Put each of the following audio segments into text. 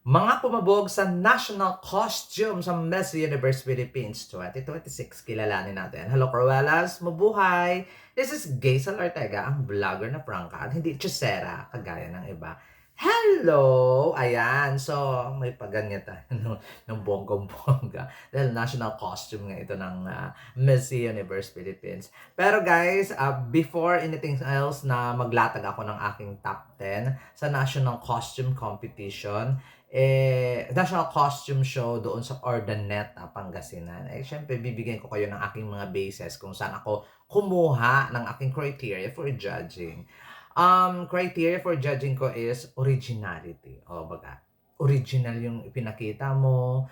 Mga pumabog sa national costume sa Miss Universe Philippines 2026. Kilalanin natin. Hello, Cruelas! Mabuhay! This is Gaisel Ortega, ang vlogger na prangka at hindi chusera, kagaya ng iba. Hello! Ayan, so may paganyan tayo ng bonggong-bongga. Dahil national costume nga ito ng Miss Universe Philippines. Pero guys, before anything else na maglatag ako ng aking top 10 sa national costume competition, national costume show doon sa Ordaneta, Pangasinan. Syempre, bibigyan ko kayo ng aking mga bases kung saan ako kumuha ng aking criteria for judging. Criteria for judging ko is originality. O, baga, original yung ipinakita mo,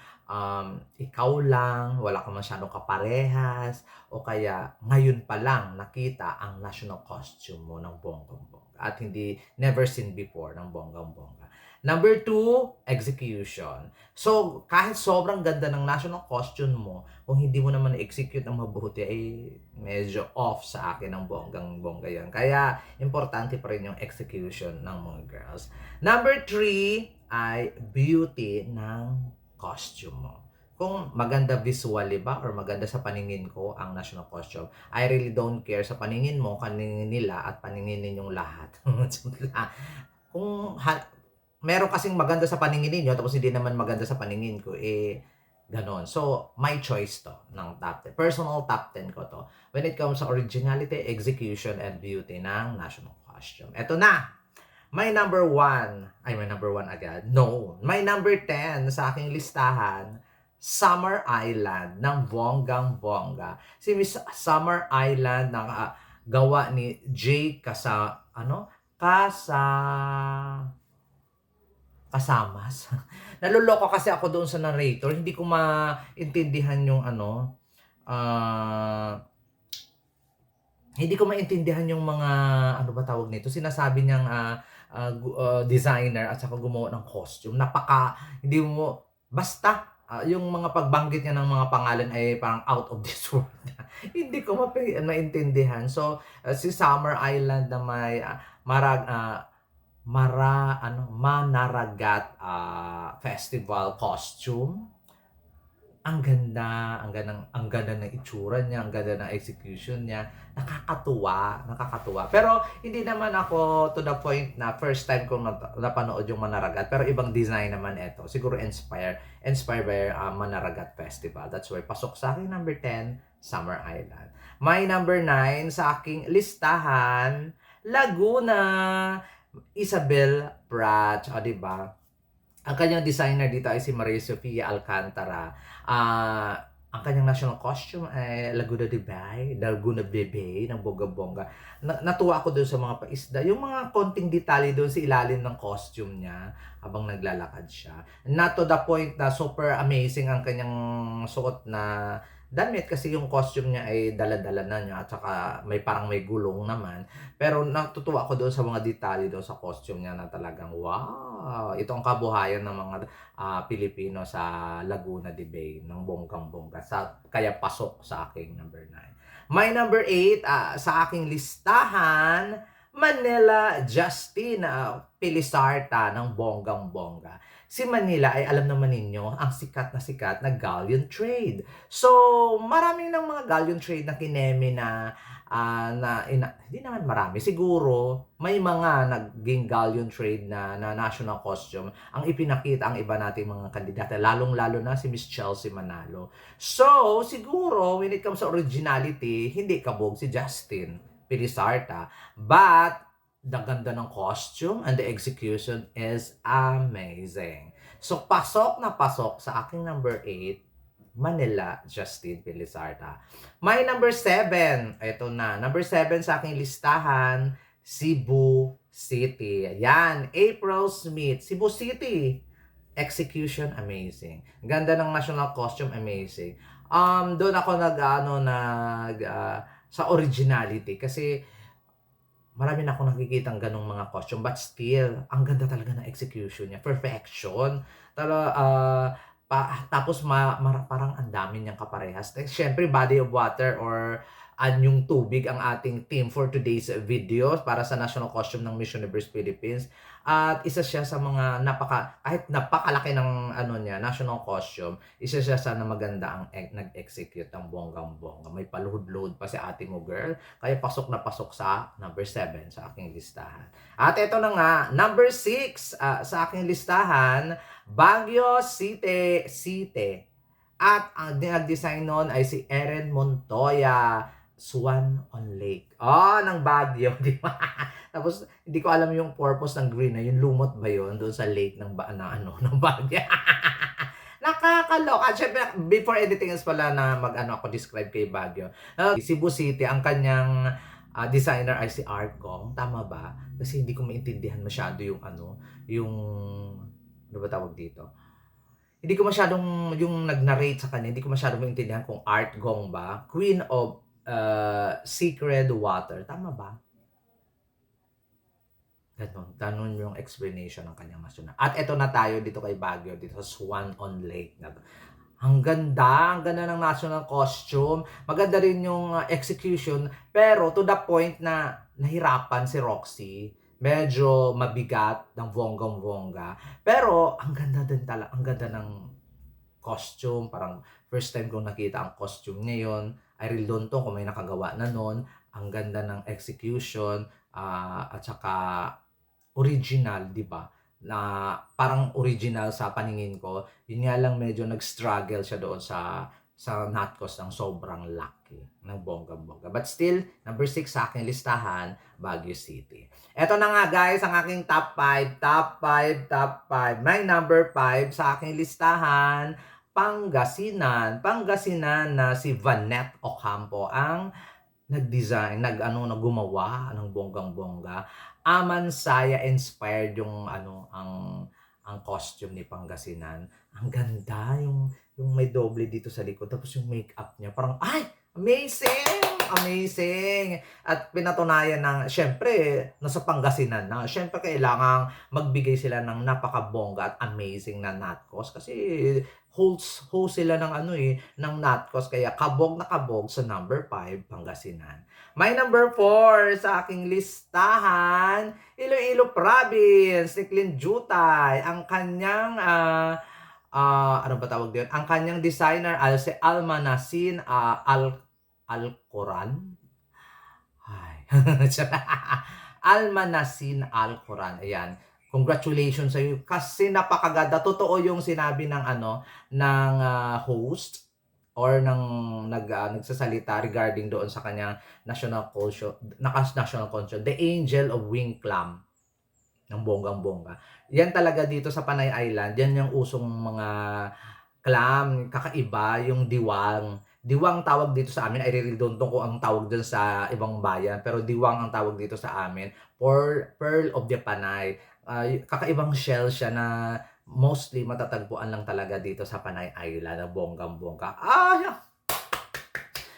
ikaw lang, wala ka masyadong kaparehas, o kaya ngayon pa lang nakita ang national costume mo ng bonggang-bongga at hindi never seen before ng bonggang-bongga. Number 2, execution. So, kahit sobrang ganda ng national costume mo, kung hindi mo naman execute ng mabuti, ay medyo off sa akin ng bonggang-bongga yan. Kaya, importante pa rin yung execution ng mga girls. Number 3 ay beauty ng costume mo. Kung maganda visually ba or maganda sa paningin ko ang national costume, I really don't care sa paningin mo, paningin nila at paningin ninyong lahat. Kung meron kasing maganda sa paningin ninyo tapos hindi naman maganda sa paningin ko, ganon. So, my choice to ng top 10. Personal top 10 ko to. When it comes sa originality, execution, and beauty ng national costume. Eto na! My number 1. Ay, my number 1 agad. No. My number 10 sa aking listahan, Summer Island ng bonggang-bongga. Si Miss Summer Island na gawa ni Jay Kasamas. Naloloko kasi ako doon sa narrator. Hindi ko maintindihan yung hindi ko maintindihan yung mga, ano ba tawag nito? Sinasabi niyang designer at saka gumawa ng costume. Hindi mo, basta, yung mga pagbanggit niya ng mga pangalan ay parang out of this world. Hindi ko maintindihan. So, si Summer Island na may Manaragat festival costume. Ang ganda ng itsura niya, ang ganda ng execution niya. Nakakatuwa. Pero hindi naman ako to the point na first time kong napanood yung Manaragat. Pero ibang design naman ito. Siguro inspired by Manaragat Festival. That's why pasok sa akin number 10, Summer Island. My number 9 sa aking listahan, Laguna. Isabel Pratt, di ba? Ang kanyang designer dito ay si Maria Sofia Alcantara. Ang kanyang national costume ay Laguna de Bay, Laguna Bebe ng bongga-bongga. Natuwa ako doon sa mga paisda. Yung mga konting detalye doon sa ilalim ng costume niya habang naglalakad siya. Not to the point na super amazing ang kanyang suot na damit kasi yung costume niya ay dala-dala na niya at saka parang may gulong naman. Pero natutuwa ako doon sa mga detalye doon sa costume niya na talagang wow! Ito ang kabuhayan ng mga Pilipino sa Laguna de Bay ng bonggang-bongga. Kaya pasok sa aking number 9. My number 8 sa aking listahan, Manila Justin Pilisarta ng bonggang-bongga. Si Manila ay alam naman ninyo ang sikat na galleon trade. So, marami ng mga galleon trade na kineme na hindi naman marami. Siguro, may mga naging galleon trade na national costume ang ipinakita ang iba nating mga kandidata, lalong-lalo na si Miss Chelsea Manalo. So, siguro, when it comes to originality, hindi kabog si Justin Pilisarta. But, the ganda ng costume and the execution is amazing. So, pasok na pasok sa aking number 8, Manila Justin Pilisarta. My number 7, ito na. Number 7 sa aking listahan, Cebu City. Ayan, April Smith, Cebu City. Execution, amazing. Ganda ng national costume, amazing. Doon ako sa originality kasi marami na akong nakikitang ganong mga costume, but still, ang ganda talaga ng execution niya. Perfection. Tapos parang ang dami niyang kaparehas. Siyempre, body of water or anyong tubig ang ating team for today's video para sa national costume ng Miss Universe Philippines. At isa siya sa mga kahit napakalaki ng ano niya, national costume, isa siya sa na maganda ang nag-execute ng bonggang-bongga. May paluhod-luhod pa si ate mo, girl. Kaya pasok na pasok sa number 7 sa aking listahan. At ito na nga, number 6 sa aking listahan, Baguio City. At ang nag-design nun ay si Erin Montoya, Swan on Lake. Ng Baguio, di ba? Tapos, hindi ko alam yung purpose ng green na yung lumot ba yun doon sa lake ng ng Baguio. Nakakaloka. At syempre, before anything else pala na ako describe kay Baguio. Cebu City, ang kanyang designer ay si Art Gong. Tama ba? Kasi hindi ko maintindihan masyado yung ano ba tawag dito? Hindi ko masyadong, yung nag-narrate sa kanya, hindi ko masyadong maintindihan kung Art Gong ba? Queen of Sacred Water. Tama ba? Ganon yung explanation ng kanyang national. At eto na tayo dito kay Baguio, dito sa Swan on Lake. Ang ganda ng national costume. Maganda rin yung execution, pero to the point na nahirapan si Roxy. Medyo mabigat ng bonggang-bongga. Pero ang ganda din talaga, ang ganda ng costume. Parang first time kong nakita ang costume ngayon. I really don't know kung may nakagawa na nun. Ang ganda ng execution, at saka original, di ba? Na parang original sa paningin ko. Yun nga lang medyo nag-struggle siya doon sa Natcos ng sobrang laki ng bonggang-bongga. But still, number 6 sa aking listahan, Baguio City. Eto na nga guys, ang aking top 5. My number 5 sa aking listahan, Pangasinan na si Vanette Ocampo ang nag-design, gumawa ng bonggang-bongga. Amansaya inspired yung ang costume ni Pangasinan. Ang ganda yung may doble dito sa likod, tapos yung makeup niya parang amazing. At pinatunayan ng syempre nasa Pangasinan na. Syempre kailangang magbigay sila ng napakabongga at amazing na Natcos kasi host sila ng ng Natcos, kaya kabog na kabog sa number 5 Pangasinan. My number 4 sa aking listahan, Iloilo Province, ni Clint Jutay. Ang kanyang ano ba tawag din? Ang kanyang designer ay si Almanasin Al-Quran. Almanasin Al-Quran. Ayan. Congratulations sa iyo kasi napakaganda. Totoo yung sinabi ng host or nagsasalita regarding doon sa kanyang national culture, The Angel of Wing Clam ng bonggang-bongga. Yan talaga dito sa Panay Island, yan yung usong mga clam, kakaiba, yung diwang. Diwang tawag dito sa amin, I really don't know kung ang tawag dun sa ibang bayan, pero diwang ang tawag dito sa amin, Pearl of the Panay. Kakaibang shell siya na mostly matatagpuan lang talaga dito sa Panay Island na bonggang-bongga.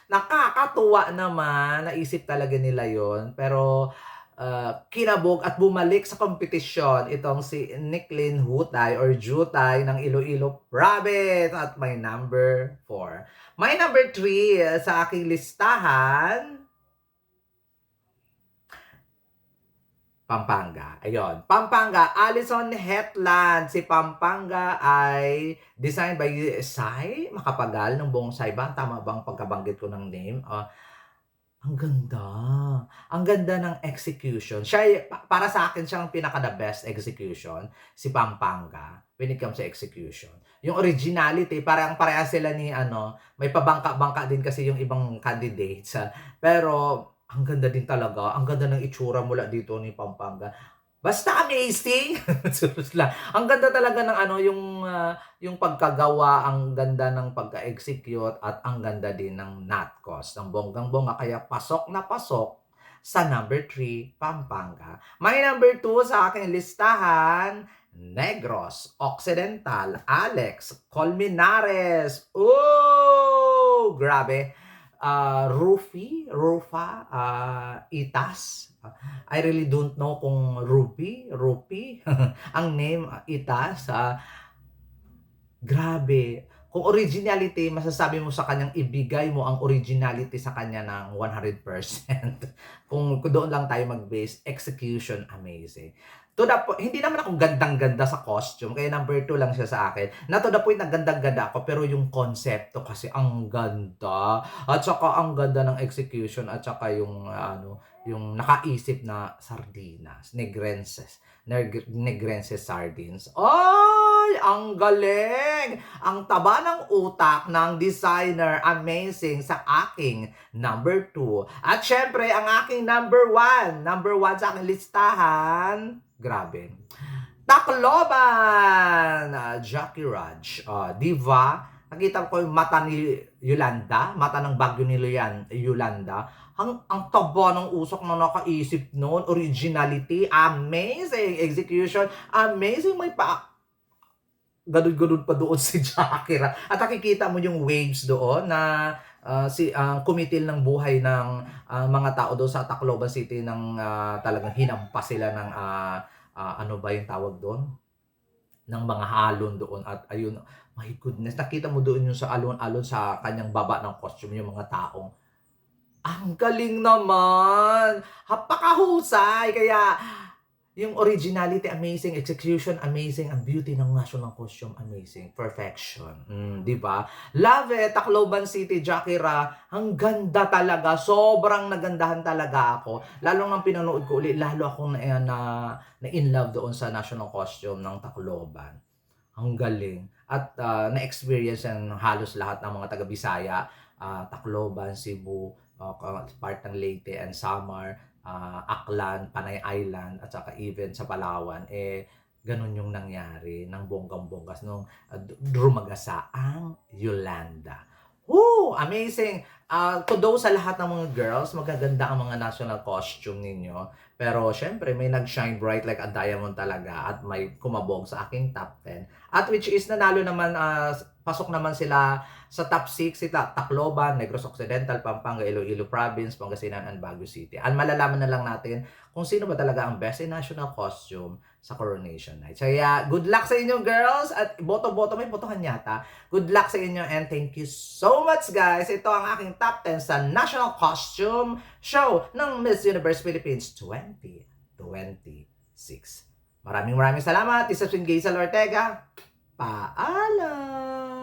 Nakakatuwa naman, naisip talaga nila yon, pero kinabog at bumalik sa kompetisyon itong si Nicklin Hutay or Jutay ng Iloilo Province at my number 4. My number 3 sa aking listahan, Pampanga. Ayun. Pampanga, Alison Hetland. Si Pampanga ay designed by Sai Makapagal ng Bonsai ba? Tama bang pagkabanggit ko ng name? Ang ganda. Ang ganda ng execution. Para sa akin, siya ang pinaka-the best execution, si Pampanga, when it comes to execution. Yung originality, parang pareha sila ni may pabangka-bangka din kasi yung ibang candidates. Pero, ang ganda din talaga. Ang ganda ng itsura mula dito ni Pampanga. Basta amazing! Ang ganda talaga ng yung pagkagawa, ang ganda ng pagka-execute, at ang ganda din ng Natcos, ng bonggang-bongga. Kaya pasok na pasok sa number 3, Pampanga. My number 2 sa aking listahan, Negros Occidental, Alex Colmenares. Oh, grabe. Rufa, Itas. I really don't know kung Rupi, ang name, Itas. Grabe. Kung originality, masasabi mo sa kanyang ibigay mo ang originality sa kanya ng 100%. Kung doon lang tayo mag-base, execution, amazing. To the point, hindi naman ako gandang-ganda sa costume, kaya number 2 lang siya sa akin. Na to the point na gandang-ganda ako, pero yung konsepto kasi ang ganda. At saka ang ganda ng execution at saka yung yung nakaisip na sardinas, negrenses sardines. Ay, ang galing! Ang taba ng utak ng designer, amazing sa aking number 2. At syempre, ang aking number 1 sa aking listahan, grabe. Tacloban! Jackie Raj. Di ba? Nakita ko yung mata ni Yolanda, mata ng bagyo ni Yolanda. Ang taba ng usok na nakaisip noon, originality, amazing, execution, amazing, may ganun-ganun pa doon si Jackie Raj. At nakikita mo yung waves doon na kumitil ng buhay ng mga tao doon sa Tacloban City ng talagang hinampas sila ng ano ba yung tawag doon? Ng mga halon doon at ayun, my goodness, nakita mo doon yung sa alon-alon sa kanyang baba ng costume yung mga taong ang galing naman! Napakahusay! Kaya yung originality, amazing. Execution, amazing. Ang beauty ng national costume, amazing. Perfection. Di ba? Love it. Tacloban City, Jackie Ra. Ang ganda talaga. Sobrang nagandahan talaga ako. Lalo nang pinanood ko ulit, lalo akong na in love doon sa national costume ng Tacloban. Ang galing. At na-experience yan halos lahat ng mga taga-Bisaya. Tacloban, Cebu, part ng Leyte and Samar, Aklan, Panay Island, at saka even sa Palawan, ganun yung nangyari ng bonggang-bonggas nung dumagasa ang Yolanda. Woo! Amazing! To sa lahat ng mga girls, magaganda ang mga national costume ninyo. Pero syempre, may nag-shine bright like a diamond talaga at may kumabog sa aking top 10. At which is nanalo naman, pasok naman sila sa top 6, sila Tacloban, Negros Occidental, Pampanga, Iloilo Province, Pangasinan, and Baguio City. At malalaman na lang natin kung sino ba talaga ang best in national costume sa Coronation Night. So yeah, good luck sa inyo girls at boto-boto, may botohan yata. Good luck sa inyo and thank you so much guys. Ito ang aking top 10 sa National Costume Show ng Miss Universe Philippines 2026. Maraming salamat. Isa si Gaisel Ortega. Paalam!